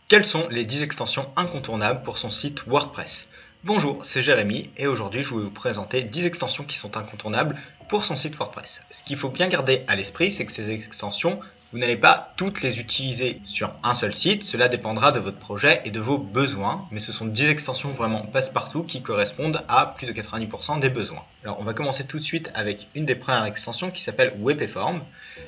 Quelles sont les 10 extensions incontournables pour son site WordPress? Bonjour, c'est Jérémy et aujourd'hui je vais vous présenter 10 extensions qui sont incontournables pour son site WordPress. Ce qu'il faut bien garder à l'esprit, c'est que ces extensions, vous n'allez pas toutes les utiliser sur un seul site, cela dépendra de votre projet et de vos besoins, mais ce sont 10 extensions vraiment passe-partout qui correspondent à plus de 90% des besoins. Alors on va commencer tout de suite avec une des premières extensions qui s'appelle WPForm.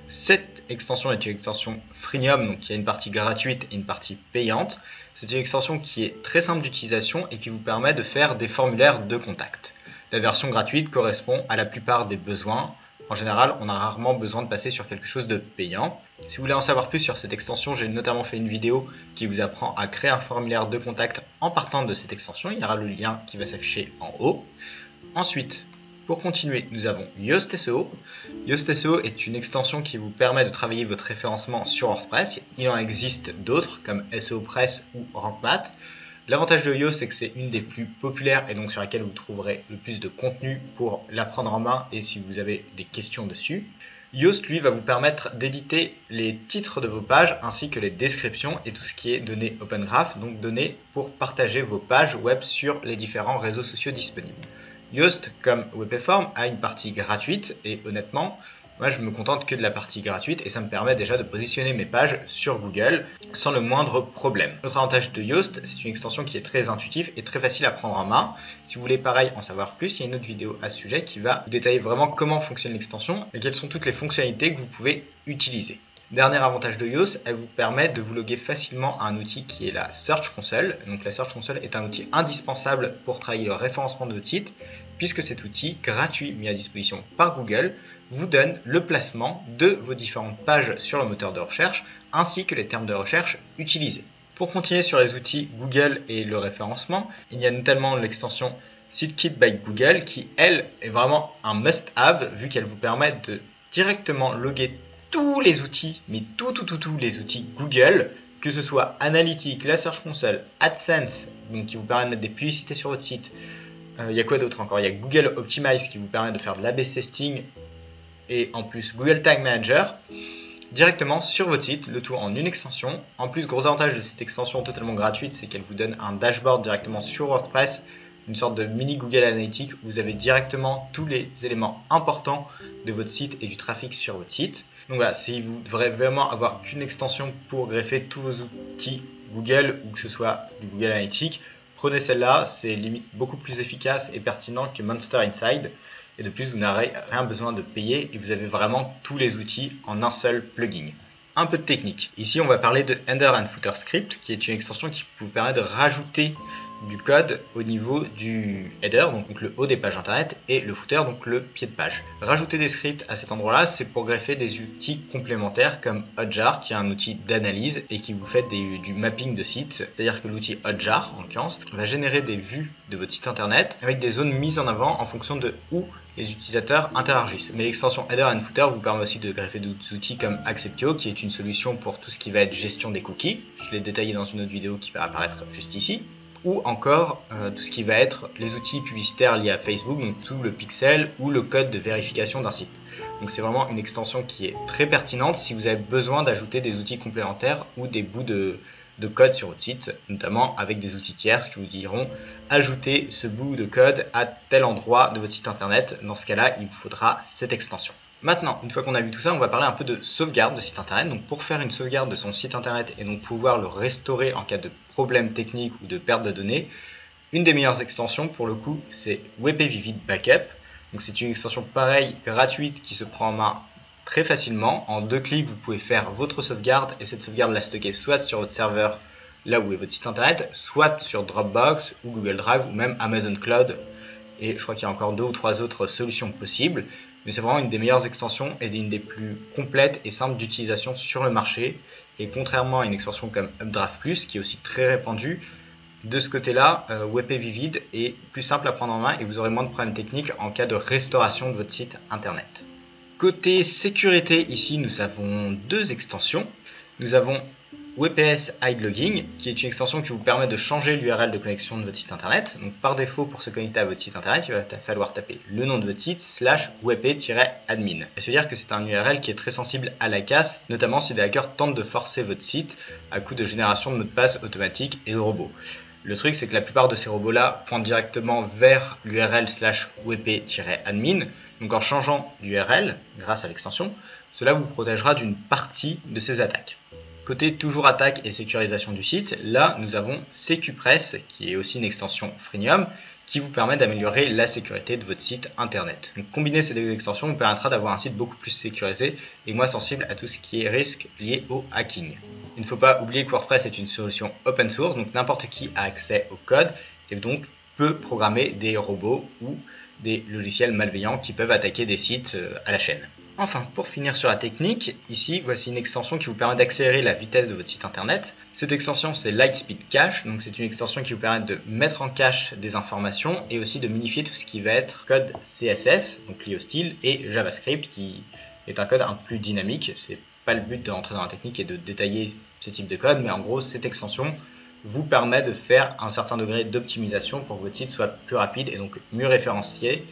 Cette extension est une extension freemium, donc il y a une partie gratuite et une partie payante. C'est une extension qui est très simple d'utilisation et qui vous permet de faire des formulaires de contact. La version gratuite correspond à la plupart des besoins. En général, on a rarement besoin de passer sur quelque chose de payant. Si vous voulez en savoir plus sur cette extension, j'ai notamment fait une vidéo qui vous apprend à créer un formulaire de contact en partant de cette extension. Il y aura le lien qui va s'afficher en haut. Ensuite, pour continuer, nous avons Yoast SEO. Yoast SEO est une extension qui vous permet de travailler votre référencement sur WordPress. Il en existe d'autres comme SEO Press ou Rank Math. L'avantage de Yoast, c'est que c'est une des plus populaires et donc sur laquelle vous trouverez le plus de contenu pour la prendre en main et si vous avez des questions dessus. Yoast, lui, va vous permettre d'éditer les titres de vos pages ainsi que les descriptions et tout ce qui est données Open Graph, donc données pour partager vos pages web sur les différents réseaux sociaux disponibles. Yoast, comme WPForm, a une partie gratuite et honnêtement, moi je me contente que de la partie gratuite et ça me permet déjà de positionner mes pages sur Google sans le moindre problème. L'autre avantage de Yoast, c'est une extension qui est très intuitive et très facile à prendre en main. Si vous voulez pareil en savoir plus, il y a une autre vidéo à ce sujet qui va vous détailler vraiment comment fonctionne l'extension et quelles sont toutes les fonctionnalités que vous pouvez utiliser. Dernier avantage de Yoast, elle vous permet de vous loguer facilement à un outil qui est la Search Console. Donc la Search Console est un outil indispensable pour travailler le référencement de votre site, puisque cet outil gratuit mis à disposition par Google vous donne le placement de vos différentes pages sur le moteur de recherche, ainsi que les termes de recherche utilisés. Pour continuer sur les outils Google et le référencement, il y a notamment l'extension SiteKit by Google qui, elle, est vraiment un must-have vu qu'elle vous permet de directement loguer tous les outils, mais tous les outils Google, que ce soit Analytics, la Search Console, AdSense, donc qui vous permet de mettre des publicités sur votre site. Il y a quoi d'autre encore? Il y a Google Optimize qui vous permet de faire de l'A/B testing et en plus Google Tag Manager directement sur votre site, le tout en une extension. En plus, gros avantage de cette extension totalement gratuite, c'est qu'elle vous donne un dashboard directement sur WordPress, une sorte de mini Google Analytics où vous avez directement tous les éléments importants de votre site et du trafic sur votre site. Donc voilà, si vous devrez vraiment avoir qu'une extension pour greffer tous vos outils Google ou que ce soit du Google Analytics, prenez celle-là, c'est limite beaucoup plus efficace et pertinent que Monster Inside. Et de plus, vous n'aurez rien besoin de payer et vous avez vraiment tous les outils en un seul plugin. Un peu de technique. Ici, on va parler de Header and Footer Script, qui est une extension qui vous permet de rajouter du code au niveau du header, donc le haut des pages internet, et le footer, donc le pied de page. Rajouter des scripts à cet endroit-là, c'est pour greffer des outils complémentaires comme Hotjar, qui est un outil d'analyse et qui vous fait du mapping de site. C'est-à-dire que l'outil Hotjar, en l'occurrence, va générer des vues de votre site internet avec des zones mises en avant en fonction de où les utilisateurs interagissent. Mais l'extension Header and Footer vous permet aussi de greffer d'autres outils comme Acceptio, qui est une solution pour tout ce qui va être gestion des cookies. Je l'ai détaillé dans une autre vidéo qui va apparaître juste ici. Ou encore tout ce qui va être les outils publicitaires liés à Facebook, donc tout le pixel ou le code de vérification d'un site. Donc c'est vraiment une extension qui est très pertinente si vous avez besoin d'ajouter des outils complémentaires ou des bouts de code sur votre site, notamment avec des outils tiers qui vous diront ajouter ce bout de code à tel endroit de votre site internet. Dans ce cas-là, il vous faudra cette extension. Maintenant, une fois qu'on a vu tout ça, on va parler un peu de sauvegarde de site internet. Donc pour faire une sauvegarde de son site internet et donc pouvoir le restaurer en cas de problème technique ou de perte de données, une des meilleures extensions pour le coup, c'est WP Vivid Backup. Donc c'est une extension pareille, gratuite, qui se prend en main très facilement. En 2 clics, vous pouvez faire votre sauvegarde et cette sauvegarde la stocker soit sur votre serveur, là où est votre site internet, soit sur Dropbox ou Google Drive ou même Amazon Cloud. Et je crois qu'il y a encore 2 ou 3 autres solutions possibles. Mais c'est vraiment une des meilleures extensions et une des plus complètes et simples d'utilisation sur le marché. Et contrairement à une extension comme Updraft Plus, qui est aussi très répandue, de ce côté-là, WP Vivid est plus simple à prendre en main et vous aurez moins de problèmes techniques en cas de restauration de votre site internet. Côté sécurité, ici nous avons 2 extensions. Nous avons WPS Hide Logging, qui est une extension qui vous permet de changer l'URL de connexion de votre site internet. Donc par défaut, pour se connecter à votre site internet, il va falloir taper le nom de votre site /wp-admin. Et se dire que c'est un URL qui est très sensible à la casse, notamment si des hackers tentent de forcer votre site à coup de génération de mots de passe automatiques et de robots. Le truc, c'est que la plupart de ces robots-là pointent directement vers l'URL /wp-admin. Donc en changeant d'URL, grâce à l'extension, cela vous protégera d'une partie de ces attaques. Côté toujours attaque et sécurisation du site, là nous avons SecuPress, qui est aussi une extension freemium, qui vous permet d'améliorer la sécurité de votre site internet. Donc combiner ces deux extensions vous permettra d'avoir un site beaucoup plus sécurisé et moins sensible à tout ce qui est risque lié au hacking. Il ne faut pas oublier que WordPress est une solution open source, donc n'importe qui a accès au code et donc peut programmer des robots ou des logiciels malveillants qui peuvent attaquer des sites à la chaîne. Enfin, pour finir sur la technique, ici voici une extension qui vous permet d'accélérer la vitesse de votre site internet. Cette extension c'est Lightspeed Cache, donc c'est une extension qui vous permet de mettre en cache des informations et aussi de minifier tout ce qui va être code CSS, donc lié au style, et JavaScript qui est un code un peu plus dynamique. C'est pas le but de rentrer dans la technique et de détailler ces types de code, mais en gros cette extension vous permet de faire un certain degré d'optimisation pour que votre site soit plus rapide et donc mieux référencié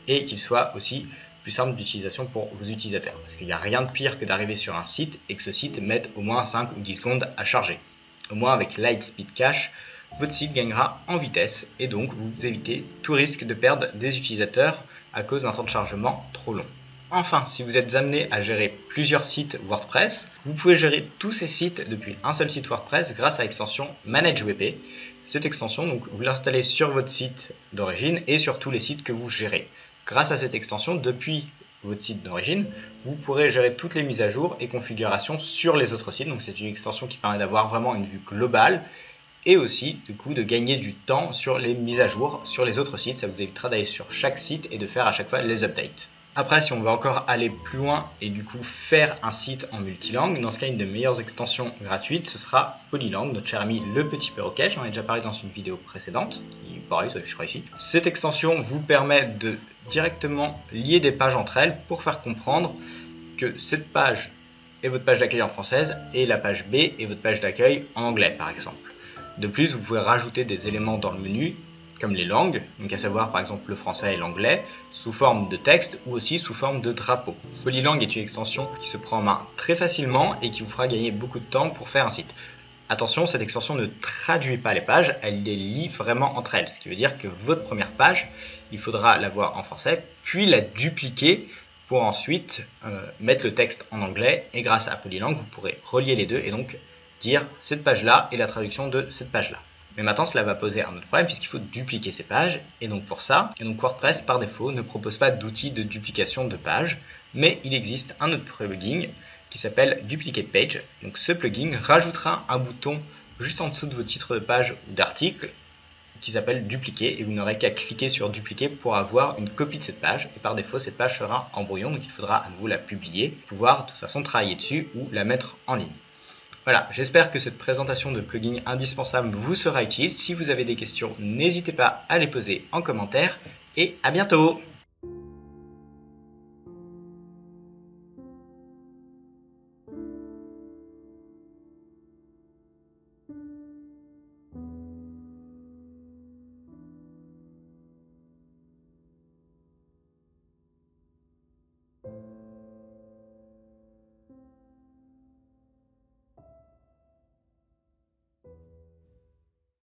et qu'il soit aussi plus simple d'utilisation pour vos utilisateurs. Parce qu'il n'y a rien de pire que d'arriver sur un site et que ce site mette au moins 5 ou 10 secondes à charger. Au moins avec Lightspeed Cache, votre site gagnera en vitesse et donc vous évitez tout risque de perdre des utilisateurs à cause d'un temps de chargement trop long. Enfin, si vous êtes amené à gérer plusieurs sites WordPress, vous pouvez gérer tous ces sites depuis un seul site WordPress grâce à l'extension ManageWP. Cette extension, donc, vous l'installez sur votre site d'origine et sur tous les sites que vous gérez. Grâce à cette extension, depuis votre site d'origine, vous pourrez gérer toutes les mises à jour et configurations sur les autres sites. Donc c'est une extension qui permet d'avoir vraiment une vue globale et aussi du coup de gagner du temps sur les mises à jour sur les autres sites. Ça vous évitera d'aller sur chaque site et de faire à chaque fois les updates. Après, si on veut encore aller plus loin et du coup faire un site en multilangue, dans ce cas, une des meilleures extensions gratuites, ce sera Polylang, notre cher ami le petit perroquet. J'en ai déjà parlé dans une vidéo précédente, qui pareil s'affiche ici. Cette extension vous permet de directement lier des pages entre elles pour faire comprendre que cette page est votre page d'accueil en française et la page B est votre page d'accueil en anglais, par exemple. De plus, vous pouvez rajouter des éléments dans le menu comme les langues, donc à savoir par exemple le français et l'anglais, sous forme de texte ou aussi sous forme de drapeau. Polylang est une extension qui se prend en main très facilement et qui vous fera gagner beaucoup de temps pour faire un site. Attention, cette extension ne traduit pas les pages, elle les lie vraiment entre elles, ce qui veut dire que votre première page, il faudra la voir en français, puis la dupliquer pour ensuite mettre le texte en anglais, et grâce à Polylang, vous pourrez relier les deux et donc dire cette page-là et la traduction de cette page-là. Mais maintenant, cela va poser un autre problème puisqu'il faut dupliquer ces pages. Et donc pour ça, WordPress par défaut ne propose pas d'outil de duplication de pages, mais il existe un autre plugin qui s'appelle Duplicate Page. Donc ce plugin rajoutera un bouton juste en dessous de votre titre de page ou d'article qui s'appelle dupliquer et vous n'aurez qu'à cliquer sur dupliquer pour avoir une copie de cette page. Et par défaut, cette page sera en brouillon, donc il faudra à nouveau la publier, pouvoir de toute façon travailler dessus ou la mettre en ligne. Voilà, j'espère que cette présentation de plugin indispensable vous sera utile. Si vous avez des questions, n'hésitez pas à les poser en commentaire et à bientôt!